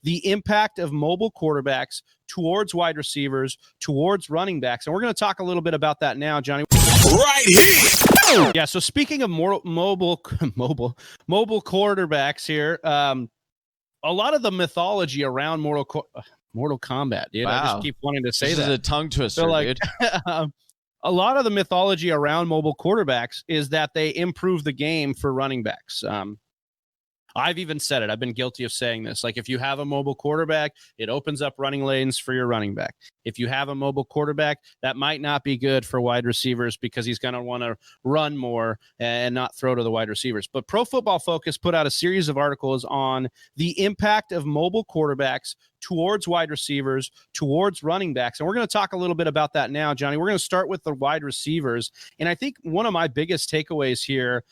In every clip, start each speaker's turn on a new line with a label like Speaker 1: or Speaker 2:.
Speaker 1: the impact of mobile quarterbacks towards wide receivers, towards running backs. And we're going to talk a little bit about that now, Johnny.
Speaker 2: Right here.
Speaker 1: Yeah, so speaking of mobile quarterbacks here, a lot of the mythology around Mortal Kombat, dude.
Speaker 3: Wow.
Speaker 1: I just keep wanting to say
Speaker 3: this
Speaker 1: that.
Speaker 3: is a tongue twister,
Speaker 1: So, like,
Speaker 3: dude.
Speaker 1: a lot of the mythology around mobile quarterbacks is that they improve the game for running backs. I've even said it. I've been guilty of saying this. Like, if you have a mobile quarterback, it opens up running lanes for your running back. If you have a mobile quarterback, that might not be good for wide receivers because he's going to want to run more and not throw to the wide receivers. But Pro Football Focus put out a series of articles on the impact of mobile quarterbacks towards wide receivers, towards running backs. And we're going to talk a little bit about that now, Johnny. We're going to start with the wide receivers. And I think one of my biggest takeaways here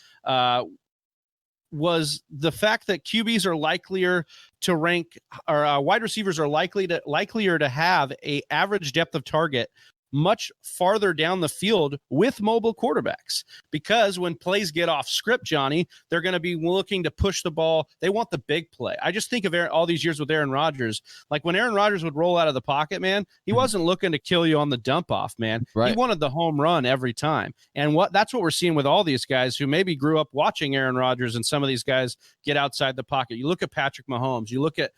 Speaker 1: was the fact that QBs are likelier to rank, or wide receivers are likelier to have a average depth of target much farther down the field with mobile quarterbacks, because when plays get off script, Johnny, they're going to be looking to push the ball. They want the big play. I just think of all these years with Aaron Rodgers. Like, when Aaron Rodgers would roll out of the pocket, man, he wasn't looking to kill you on the dump off, man.
Speaker 3: Right.
Speaker 1: He wanted the home run every time. And that's what we're seeing with all these guys who maybe grew up watching Aaron Rodgers, and some of these guys get outside the pocket. You look at Patrick Mahomes, you look at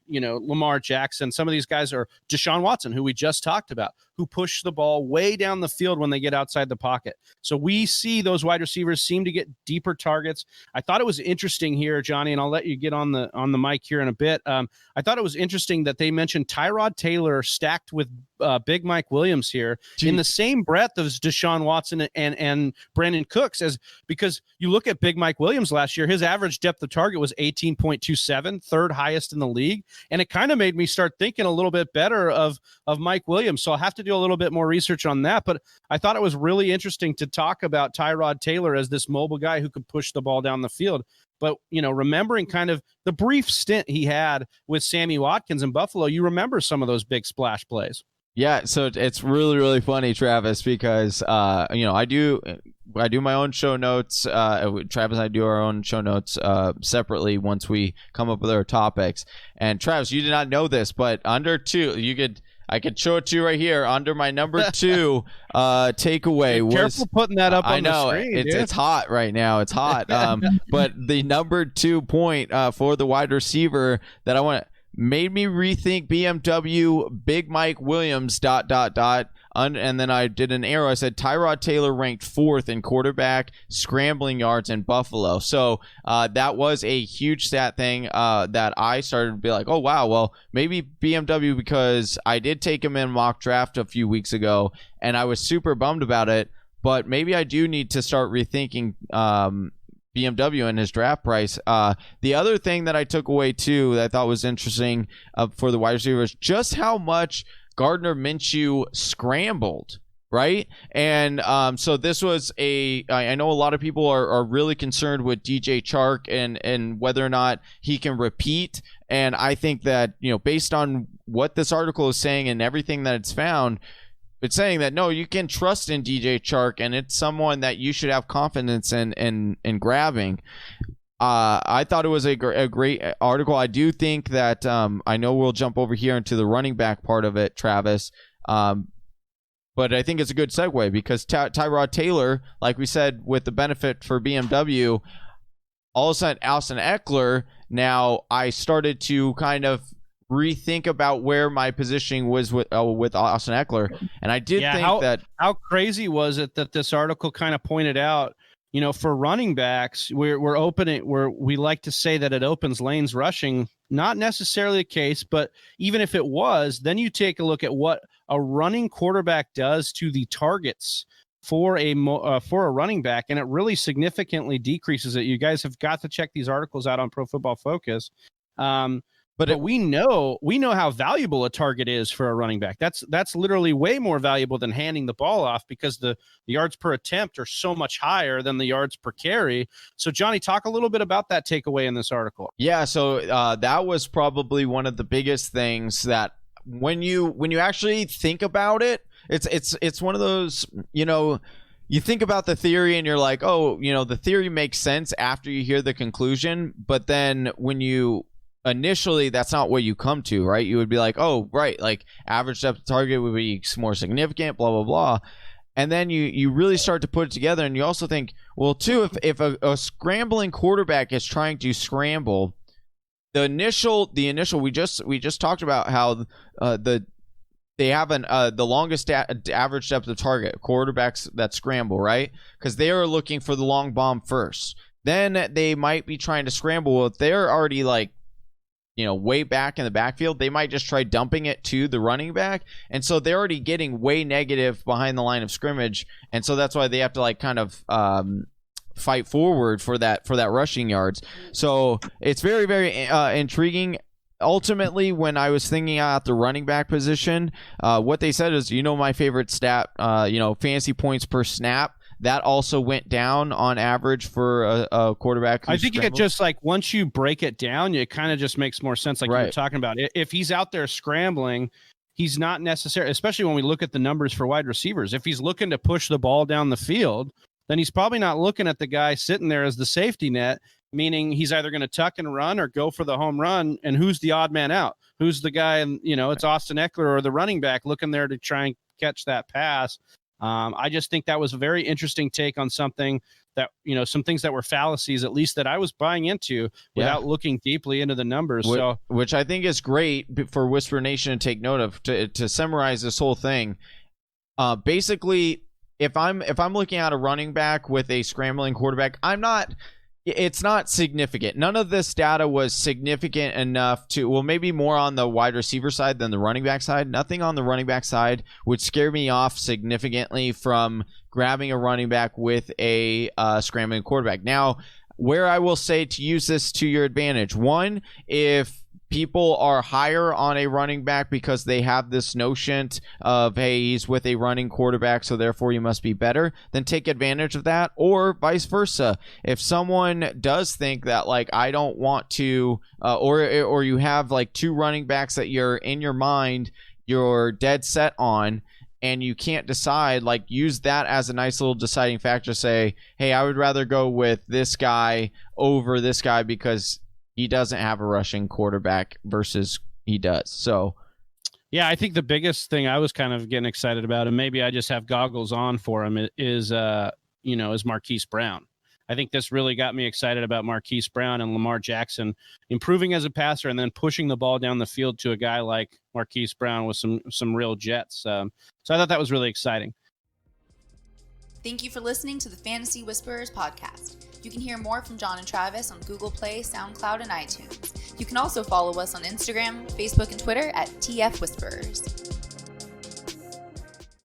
Speaker 1: Lamar Jackson. Some of these guys are Deshaun Watson, who we just talked about, who push the ball way down the field when they get outside the pocket. So we see those wide receivers seem to get deeper targets. I thought it was interesting here, Johnny, and I'll let you get on the mic here in a bit. I thought it was interesting that they mentioned Tyrod Taylor stacked with Big Mike Williams here in the same breath as Deshaun Watson and Brandon Cooks, because you look at Big Mike Williams last year, his average depth of target was 18.27, third highest in the league. And it kind of made me start thinking a little bit better of Mike Williams. So I'll have to do a little bit more research on that. But I thought it was really interesting to talk about Tyrod Taylor as this mobile guy who could push the ball down the field. But, remembering kind of the brief stint he had with Sammy Watkins in Buffalo, you remember some of those big splash plays.
Speaker 3: Yeah, so it's really, really funny, Travis, because I do my own show notes. Travis and I do our own show notes separately once we come up with our topics. And Travis, you did not know this, but under 2, I could show it to you right here. Under my number 2 takeaway was,
Speaker 1: careful putting that up on the screen.
Speaker 3: It's hot right now. It's hot. But the number 2 point for the wide receiver that I want made me rethink BMW Big Mike Williams ... And then I did an arrow. I said Tyrod Taylor ranked 4th in quarterback scrambling yards in Buffalo. So that was a huge stat thing that I started to be like, oh, wow, well, maybe BMW, because I did take him in mock draft a few weeks ago, and I was super bummed about it. But maybe I do need to start rethinking BMW and his draft price. The other thing that I took away, too, that I thought was interesting for the wide receivers, just how much Gardner Minshew scrambled, right? And so this was I know a lot of people are really concerned with DJ Chark and whether or not he can repeat. And I think that, based on what this article is saying and everything that it's found, it's saying that, no, you can trust in DJ Chark, and it's someone that you should have confidence in grabbing. I thought it was a great article. I do think that I know we'll jump over here into the running back part of it, Travis. But I think it's a good segue because Tyrod Taylor, like we said, with the benefit for BMW, all of a sudden Austin Eckler. Now I started to kind of rethink about where my positioning was with Austin Eckler, and I did think that
Speaker 1: how crazy was it that this article kind of pointed out, for running backs, we're opening where we like to say that it opens lanes rushing. Not necessarily the case, but even if it was, then you take a look at what a running quarterback does to the targets for a running back, and it really significantly decreases it. You guys have got to check these articles out on Pro Football Focus. But we know how valuable a target is for a running back. That's literally way more valuable than handing the ball off, because the yards per attempt are so much higher than the yards per carry. So, Johnny, talk a little bit about that takeaway in this article.
Speaker 3: Yeah, so that was probably one of the biggest things that when you actually think about it, it's one of those, you think about the theory and you're like, oh, the theory makes sense after you hear the conclusion, but then when you initially that's not what you come to, right? You would be like, oh, right, like average depth of target would be more significant, blah, blah, blah. And then you really start to put it together, and you also think, well, too, if a scrambling quarterback is trying to scramble, the initial we just talked about how they have the longest average depth of target quarterbacks that scramble, right? Because they are looking for the long bomb first. Then they might be trying to scramble. Well, if they're already like, way back in the backfield, they might just try dumping it to the running back. And so they're already getting way negative behind the line of scrimmage. And so that's why they have to like kind of fight forward for that rushing yards. So it's very, very intriguing. Ultimately, when I was thinking out the running back position, what they said is, my favorite stat, fantasy points per snap. That also went down on average for a quarterback.
Speaker 1: I think it just like once you break it down, it kind of just makes more sense. Like you were talking about, if he's out there scrambling, he's not necessarily, especially when we look at the numbers for wide receivers. If he's looking to push the ball down the field, then he's probably not looking at the guy sitting there as the safety net, meaning he's either going to tuck and run or go for the home run. And who's the odd man out? Who's the guy? And it's Austin Eckler or the running back looking there to try and catch that pass. I just think that was a very interesting take on something that, some things that were fallacies, at least that I was buying into without looking deeply into the numbers.
Speaker 3: Which I think is great for Whisper Nation to take note of, to summarize this whole thing. Basically, if I'm looking at a running back with a scrambling quarterback, it's not significant. None of this data was significant enough maybe more on the wide receiver side than the running back side. Nothing on the running back side would scare me off significantly from grabbing a running back with a scrambling quarterback. Now, where I will say to use this to your advantage, one, if people are higher on a running back because they have this notion of, hey, he's with a running quarterback, so therefore you must be better, then take advantage of that, or vice versa. If someone does think that, like, I don't want to, or you have like two running backs that you're in your mind, you're dead set on, and you can't decide, like, use that as a nice little deciding factor. Say, hey, I would rather go with this guy over this guy because he doesn't have a rushing quarterback versus he does. So,
Speaker 1: yeah, I think the biggest thing I was kind of getting excited about, and maybe I just have goggles on for him, is Marquise Brown. I think this really got me excited about Marquise Brown and Lamar Jackson improving as a passer and then pushing the ball down the field to a guy like Marquise Brown with some real jets. So I thought that was really exciting.
Speaker 4: Thank you for listening to the Fantasy Whisperers podcast. You can hear more from John and Travis on Google Play, SoundCloud, and iTunes. You can also follow us on Instagram, Facebook, and Twitter at TF Whisperers.